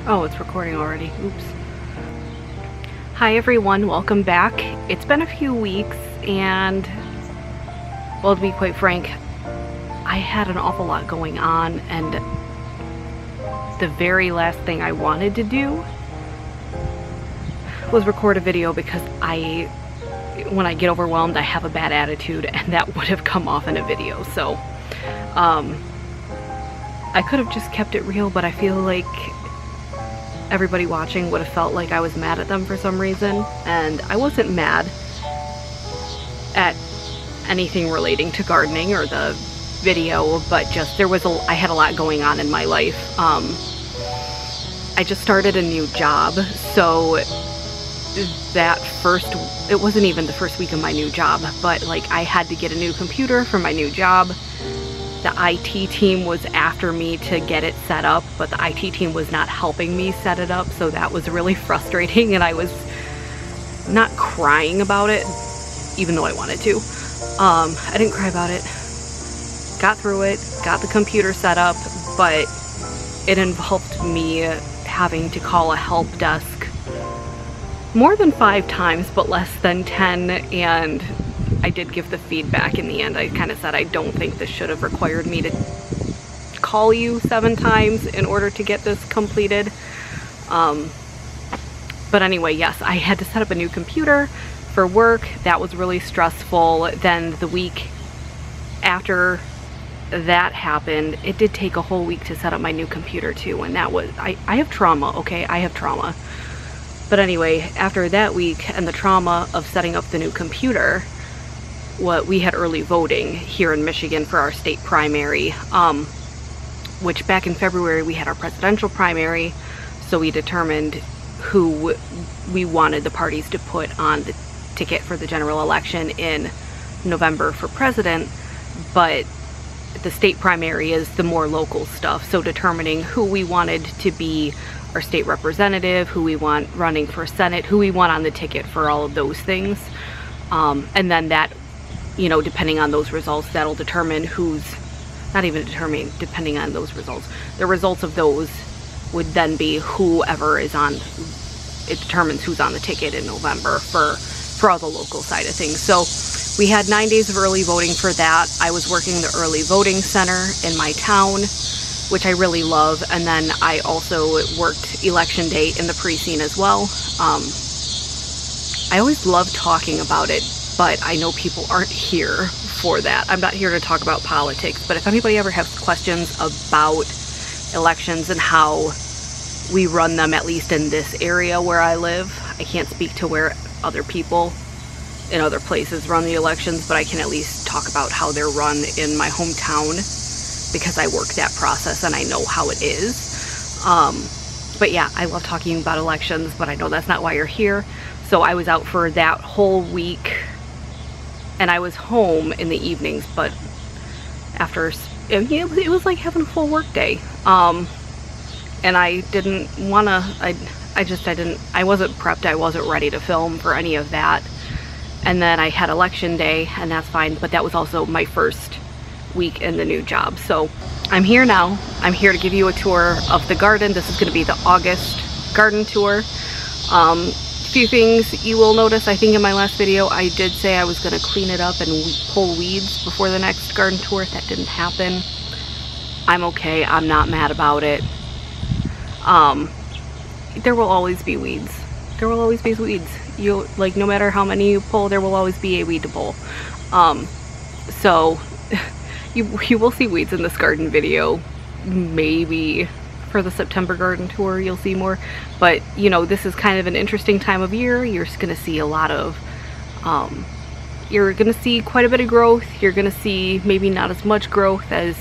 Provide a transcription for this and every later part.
Oh, it's recording already. Oops. Hi everyone, welcome back. It's been a few weeks and, well, to be quite frank, I had an awful lot going on, and the very last thing I wanted to do was record a video because when I get overwhelmed, I have a bad attitude, and that would have come off in a video. So I could have just kept it real, but I feel like everybody watching would have felt like I was mad at them for some reason, and I wasn't mad at anything relating to gardening or the video, but just I had a lot going on in my life. I just started a new job, so it wasn't even the first week of my new job, but like I had to get a new computer for my new job. The IT team was after me to get it set up, but the IT team was not helping me set it up, so that was really frustrating, and I was not crying about it, even though I wanted to. I didn't cry about it. Got through it, got the computer set up, but it involved me having to call a help desk more than 5 times, but less than 10, and I did give the feedback in the end. I kind of said, I don't think this should have required me to call you 7 times in order to get this completed. But anyway, yes, I had to set up a new computer for work. That was really stressful. Then the week after that happened, it did take a whole week to set up my new computer too, and that was, I have trauma, okay? I have trauma. But anyway, after that week and the trauma of setting up the new computer, we had early voting here in Michigan for our state primary, which back in February we had our presidential primary, so we determined who we wanted the parties to put on the ticket for the general election in November for president. But the state primary is the more local stuff, so determining who we wanted to be our state representative, who we want running for Senate, who we want on the ticket for all of those things. And then that, you know, depending on those results, that'll determine depending on those results. The results of those would then be whoever is on, it determines who's on the ticket in November for all the local side of things. So we had 9 days of early voting for that. I was working the early voting center in my town, which I really love, and then I also worked election day in the precinct as well. I always love talking about it, but I know people aren't here for that. I'm not here to talk about politics, but if anybody ever has questions about elections and how we run them, at least in this area where I live, I can't speak to where other people in other places run the elections, but I can at least talk about how they're run in my hometown, because I work that process and I know how it is. But yeah, I love talking about elections, but I know that's not why you're here. So I was out for that whole week, and I was home in the evenings, but after, it was like having a full work day. And I didn't want to, I wasn't prepped, I wasn't ready to film for any of that. And then I had election day, and that's fine, but that was also my first week in the new job. So I'm here now. I'm here to give you a tour of the garden. This is going to be the August garden tour. Few things you will notice. I think in my last video I did say I was going to clean it up and pull weeds before the next garden tour. That didn't happen. I'm okay. I'm not mad about it. There will always be weeds. There will always be weeds. Like, no matter how many you pull, there will always be a weed to pull. So you will see weeds in this garden video. Maybe for the September garden tour you'll see more, but you know, this is kind of an interesting time of year. You're just gonna see a lot of you're gonna see quite a bit of growth. You're gonna see maybe not as much growth as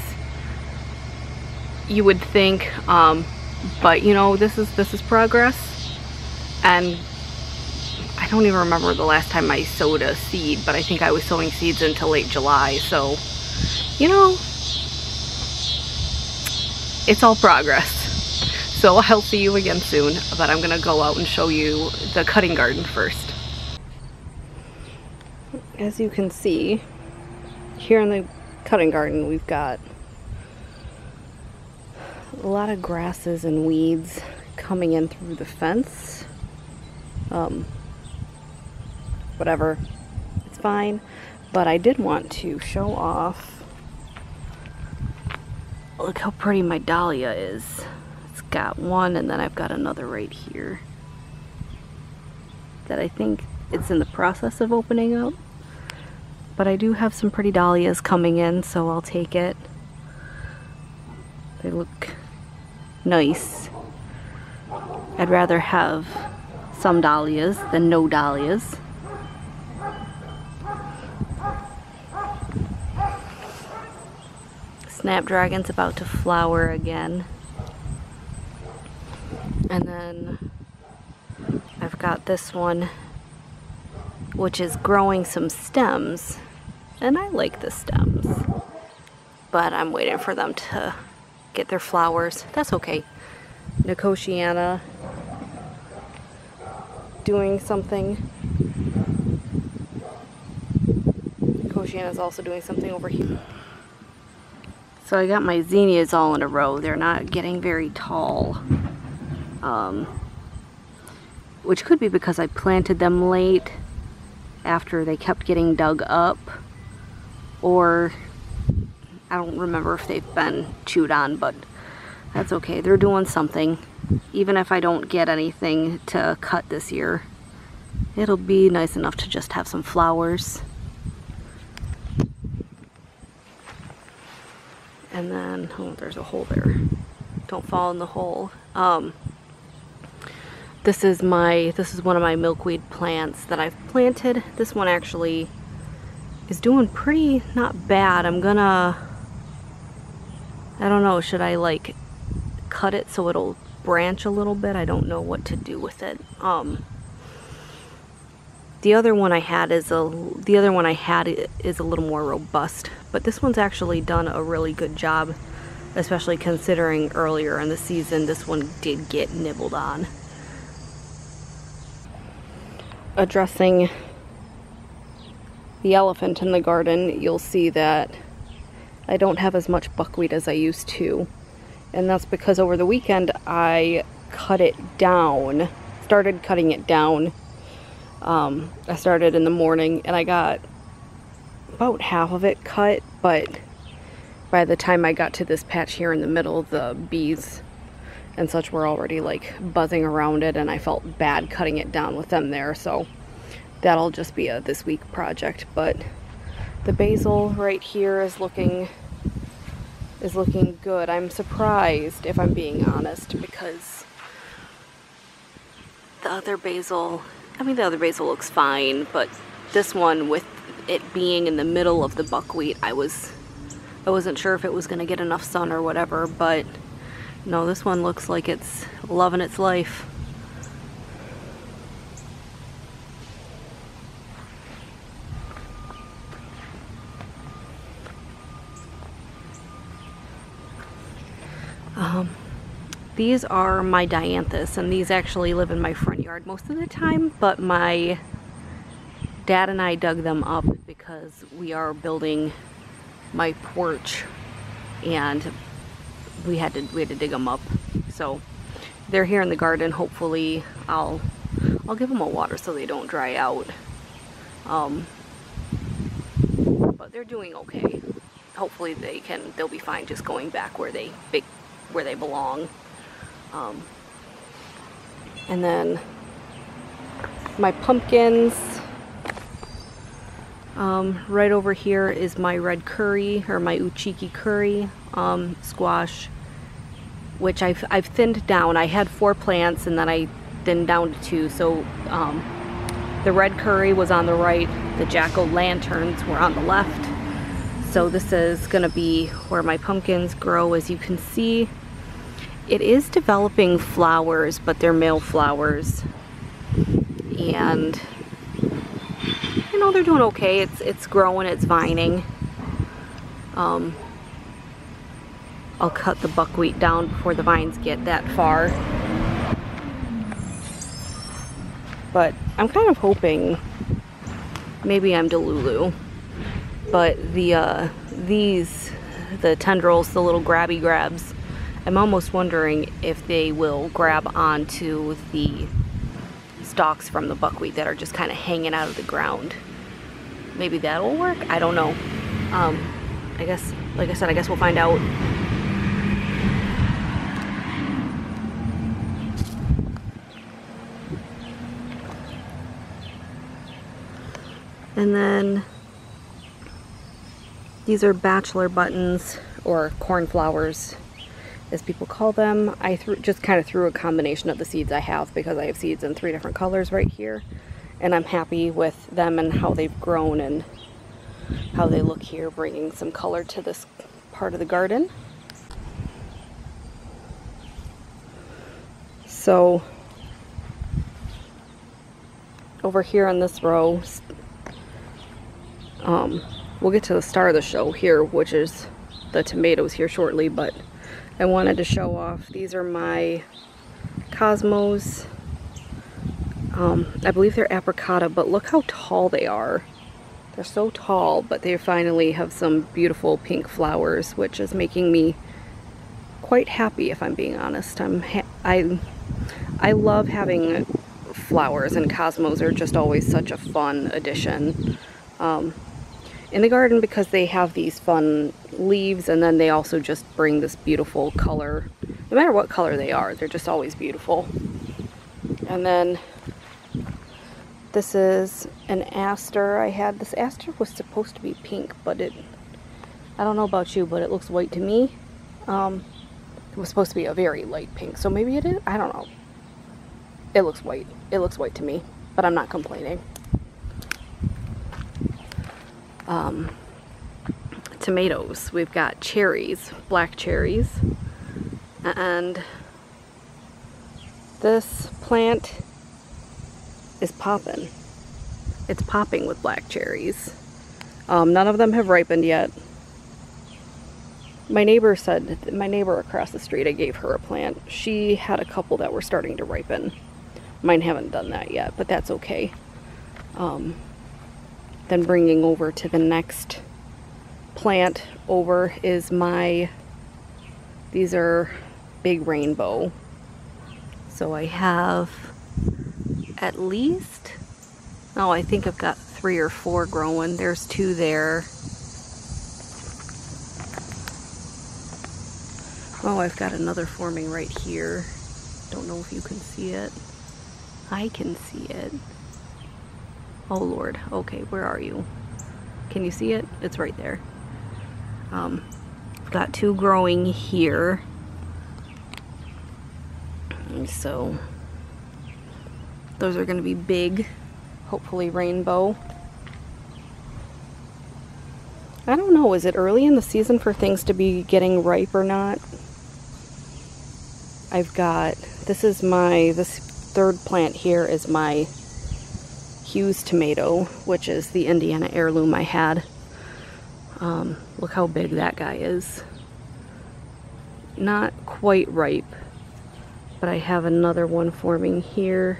you would think, but you know, this is progress. And I don't even remember the last time I sowed a seed, but I think I was sowing seeds until late July, so you know, it's all progress. So I'll see you again soon, but I'm gonna go out and show you the cutting garden first. As you can see, here in the cutting garden we've got a lot of grasses and weeds coming in through the fence. Whatever, it's fine. But I did want to show off, look how pretty my dahlia is. It's got one, and then I've got another right here that I think it's in the process of opening up. But I do have some pretty dahlias coming in, so I'll take it. They look nice. I'd rather have some dahlias than no dahlias. Snapdragon's about to flower again. And then I've got this one, which is growing some stems. And I like the stems. But I'm waiting for them to get their flowers. That's okay. Nicotiana doing something. Nicotiana's also doing something over here. So I got my zinnias all in a row. They're not getting very tall. Which could be because I planted them late after they kept getting dug up. Or I don't remember if they've been chewed on, but that's okay. They're doing something. Even if I don't get anything to cut this year, it'll be nice enough to just have some flowers. And then, oh, there's a hole there. Don't fall in the hole. This is one of my milkweed plants that I've planted. This one actually is doing pretty not bad. I'm gonna, I don't know, should I like cut it so it'll branch a little bit? I don't know what to do with it. The other one I had is a little more robust, but this one's actually done a really good job, especially considering earlier in the season this one did get nibbled on. Addressing the elephant in the garden, you'll see that I don't have as much buckwheat as I used to, and that's because over the weekend I cut it down, started cutting it down. I started in the morning and I got about half of it cut, but by the time I got to this patch here in the middle, the bees and such were already like buzzing around it, and I felt bad cutting it down with them there, so that'll just be a this week project. But the basil right here is looking good. I'm surprised, if I'm being honest, because the other basil looks fine, but this one, with it being in the middle of the buckwheat, I wasn't sure if it was gonna get enough sun or whatever, but no, this one looks like it's loving its life. These are my dianthus, and these actually live in my front yard most of the time, but my dad and I dug them up because we are building my porch and we had to dig them up. So they're here in the garden. Hopefully I'll give them a water so they don't dry out. But they're doing okay. Hopefully they'll be fine just going back where they belong. And then my pumpkins, right over here is my red curry, or my uchiki curry squash, which I've thinned down. I had 4 plants and then I thinned down to 2. So the red curry was on the right, the jack-o'-lanterns were on the left. So this is gonna be where my pumpkins grow. As you can see, it is developing flowers, but they're male flowers, and you know, they're doing okay. It's growing, it's vining. I'll cut the buckwheat down before the vines get that far, but I'm kind of hoping, maybe I'm Delulu, but the tendrils, the little grabby grabs, I'm almost wondering if they will grab onto the stalks from the buckwheat that are just kind of hanging out of the ground. Maybe that'll work? I don't know. I guess, like I said, I guess we'll find out. And then these are bachelor buttons, or cornflowers as people call them. I just kind of threw a combination of the seeds I have because I have seeds in 3 different colors right here, and I'm happy with them and how they've grown and how they look here, bringing some color to this part of the garden. So over here on this row, we'll get to the star of the show here, which is the tomatoes here shortly, but I wanted to show off. These are my Cosmos. I believe they're apricota, but look how tall they are. They're so tall, but they finally have some beautiful pink flowers, which is making me quite happy, if I'm being honest. I love having flowers, and Cosmos are just always such a fun addition in the garden because they have these fun leaves, and then they also just bring this beautiful color. No matter what color they are, they're just always beautiful. And then this is an aster I had. This aster was supposed to be pink, but I don't know about you, but it looks white to me. It was supposed to be a very light pink, so maybe it is. I don't know. It looks white. It looks white to me, but I'm not complaining. Tomatoes. We've got cherries, black cherries, and this plant is popping. It's popping with black cherries. None of them have ripened yet. My neighbor across the street, I gave her a plant. She had a couple that were starting to ripen. Mine haven't done that yet, but that's okay. Then bringing over to the next plant over is these are big rainbow. So I have at least, I think I've got 3 or 4 growing. There's 2 there. Oh, I've got another forming right here. Don't know if you can see it. I can see it. Oh Lord, okay, where are you? Can you see it? It's right there. I've got 2 growing here. And so those are going to be big, hopefully rainbow. I don't know, is it early in the season for things to be getting ripe or not? I've got, this 3rd plant here is my Hughes tomato, which is the Indiana heirloom I had. Look how big that guy is. Not quite ripe, but I have another one forming here.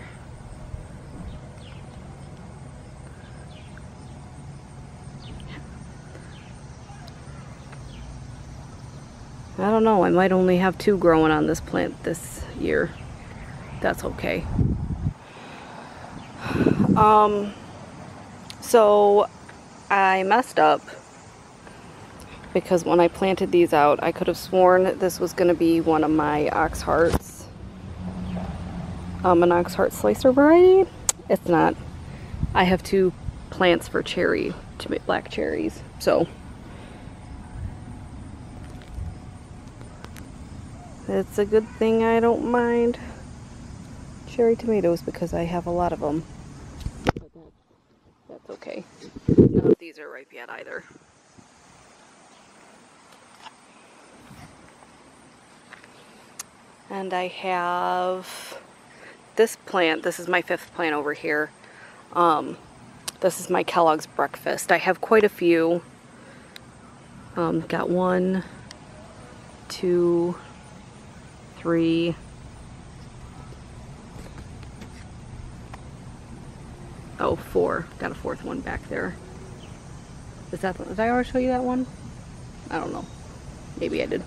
I don't know, I might only have 2 growing on this plant this year. That's okay. So I messed up because when I planted these out, I could have sworn this was going to be one of my ox hearts. An ox heart slicer variety. It's not. I have 2 plants for black cherries. So it's a good thing I don't mind cherry tomatoes because I have a lot of them. But that's okay. None of these are ripe yet either. And I have this plant. This is my 5th plant over here. This is my Kellogg's Breakfast. I have quite a few. Got 1, 2, 3. Oh, 4. Got a 4th one back there. Did I already show you that one? I don't know. Maybe I did.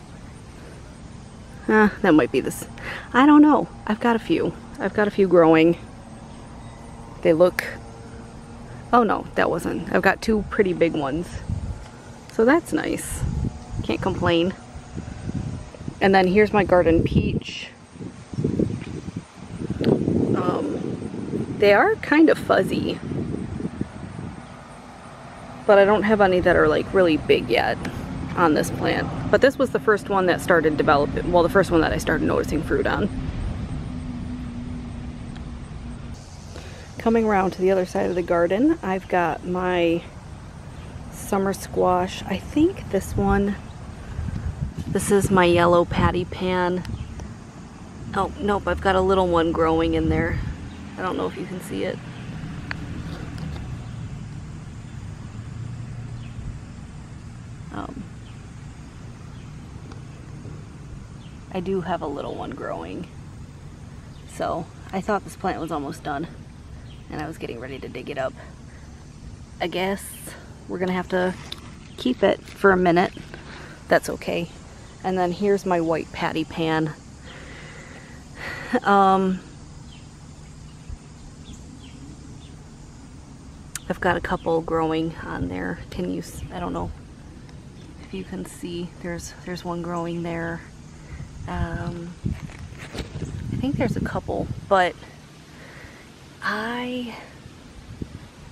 That might be this. I don't know. I've got a few growing. They look, oh no, that wasn't. I've got 2 pretty big ones. So that's nice. Can't complain. And then here's my garden peach. They are kind of fuzzy, but I don't have any that are like really big yet on this plant. But this was the first one that started developing, well, the first one that I started noticing fruit on. Coming around to the other side of the garden, I've got my summer squash. I think this is my yellow patty pan. Oh, nope, I've got a little one growing in there. I don't know if you can see it. I do have a little one growing. So I thought this plant was almost done and I was getting ready to dig it up. I guess we're gonna have to keep it for a minute. That's okay. And then here's my white patty pan. I've got a couple growing on there. I don't know if you can see, there's one growing there. I think there's a couple, but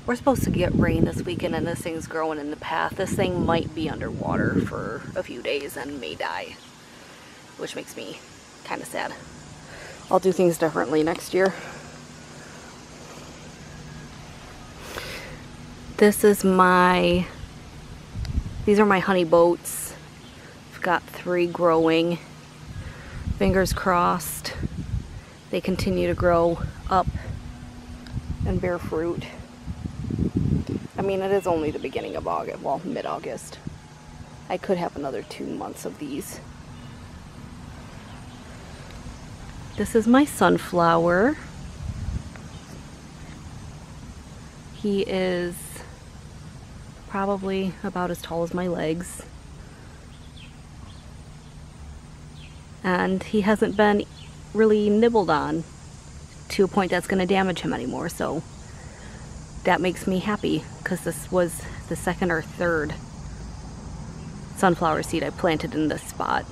we're supposed to get rain this weekend and this thing's growing in the path. This thing might be underwater for a few days and may die, which makes me kind of sad. I'll do things differently next year. These are my honey boats. I've got 3 growing. Fingers crossed they continue to grow up and bear fruit. I mean, it is only the beginning of August, well, mid-August. I could have another 2 months of these. This is my sunflower. He is probably about as tall as my legs. And he hasn't been really nibbled on to a point that's going to damage him anymore, so that makes me happy, because this was the 2nd or 3rd sunflower seed I planted in this spot.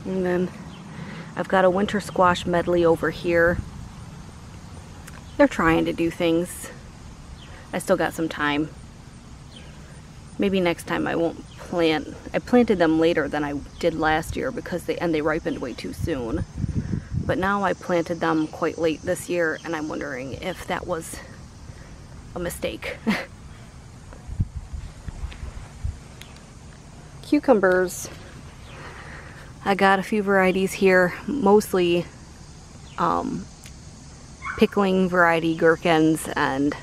And then I've got a winter squash medley over here. They're trying to do things. I still got some time. Maybe next time I won't plant. I planted them later than I did last year because they ripened way too soon. But now I planted them quite late this year, and I'm wondering if that was a mistake. Cucumbers. I got a few varieties here, mostly pickling variety gherkins, and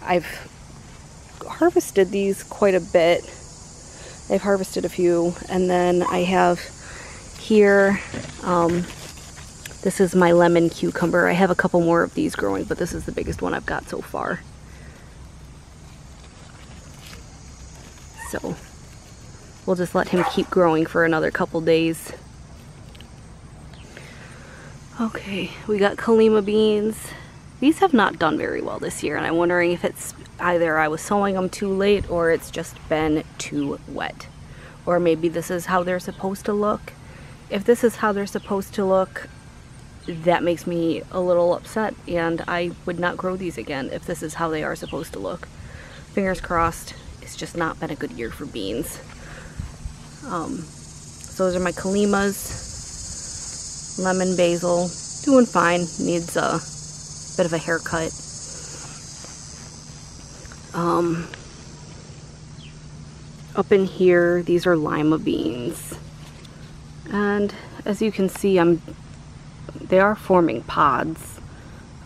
I've harvested these quite a bit. I've harvested a few, and then I have here, this is my lemon cucumber. I have a couple more of these growing, but this is the biggest one I've got so far. So we'll just let him keep growing for another couple days. Okay, we got Kalima beans. These have not done very well this year, and I'm wondering if it's either I was sowing them too late or it's just been too wet. Or maybe this is how they're supposed to look. If this is how they're supposed to look, that makes me a little upset, and I would not grow these again if this is how they are supposed to look. Fingers crossed, it's just not been a good year for beans. So those are my Kalimas. Lemon basil, doing fine, needs a bit of a haircut. Up in here, these are lima beans. And as you can see, they are forming pods.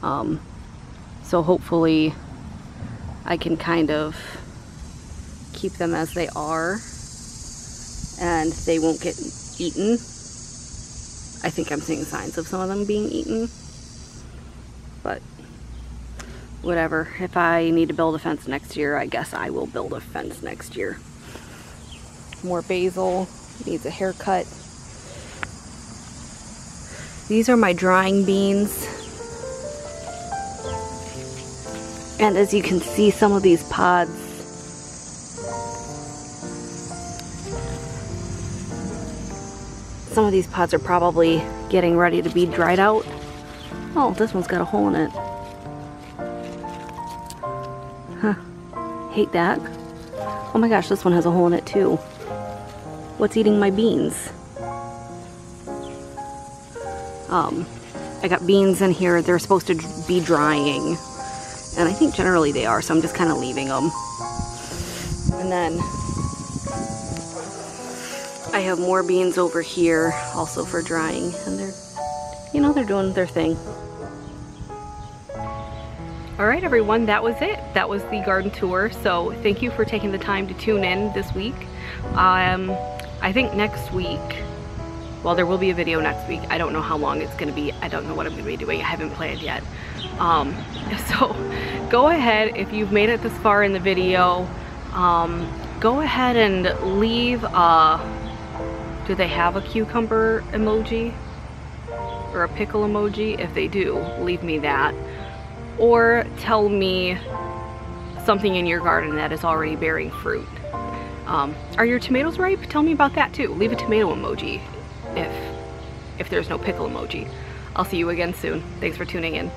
So hopefully I can kind of keep them as they are and they won't get eaten. I think I'm seeing signs of some of them being eaten, but whatever. If I need to build a fence next year, I guess I will build a fence next year. More basil, needs a haircut. These are my drying beans. And as you can see, some of these pods, are probably getting ready to be dried out. Oh, this one's got a hole in it. Huh. Hate that. Oh my gosh, this one has a hole in it too. What's eating my beans? I got beans in here. They're supposed to be drying. And I think generally they are, so I'm just kind of leaving them. And then I have more beans over here also for drying. And they're, you know, they're doing their thing. Alright everyone, that was it. That was the garden tour. So thank you for taking the time to tune in this week. I think next week, well, there will be a video next week. I don't know how long it's going to be. I don't know what I'm going to be doing. I haven't planned yet. So go ahead, if you've made it this far in the video, go ahead and leave do they have a cucumber emoji or a pickle emoji? If they do, leave me that. Or tell me something in your garden that is already bearing fruit. Are your tomatoes ripe? Tell me about that too. Leave a tomato emoji if there's no pickle emoji. I'll see you again soon. Thanks for tuning in.